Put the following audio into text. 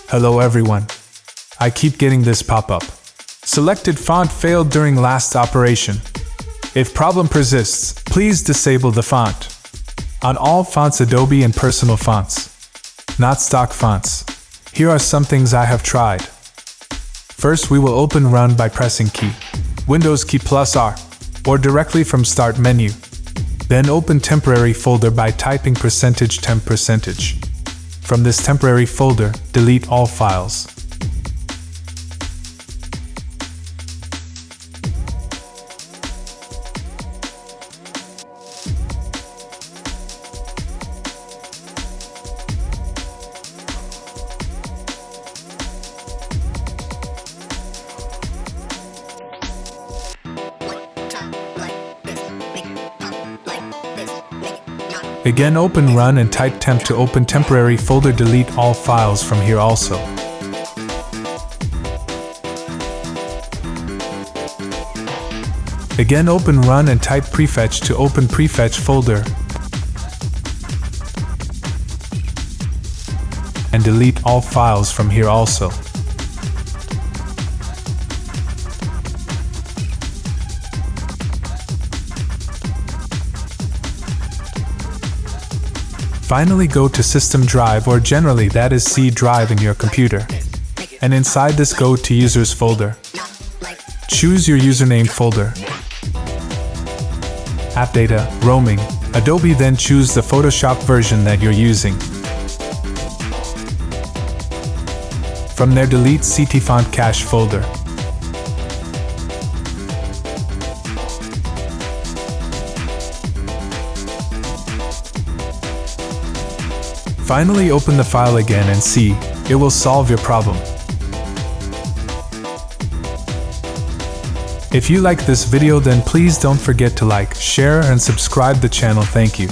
Hello everyone. I keep getting this pop-up. Selected font failed during last operation. If problem persists, please disable the font. On all fonts, Adobe and personal fonts, not stock fonts. Here are some things I have tried. First, we will open Run by pressing key, Windows key +R, or directly from Start menu. Then open Temporary folder by typing %temp%. From this temporary folder, delete all files. Again, open Run and type temp to open temporary folder. Delete all files from here also. Again, open Run and type prefetch to open prefetch folder. And delete all files from here also. Finally, go to System Drive, or generally that is C drive in your computer. And inside this, go to Users folder. Choose your username folder. App Data, Roaming, Adobe, then choose the Photoshop version that you're using. From there, delete CT Font Cache folder. Finally, open the file again and see, it will solve your problem. If you like this video, then please don't forget to like, share and subscribe the channel. Thank you.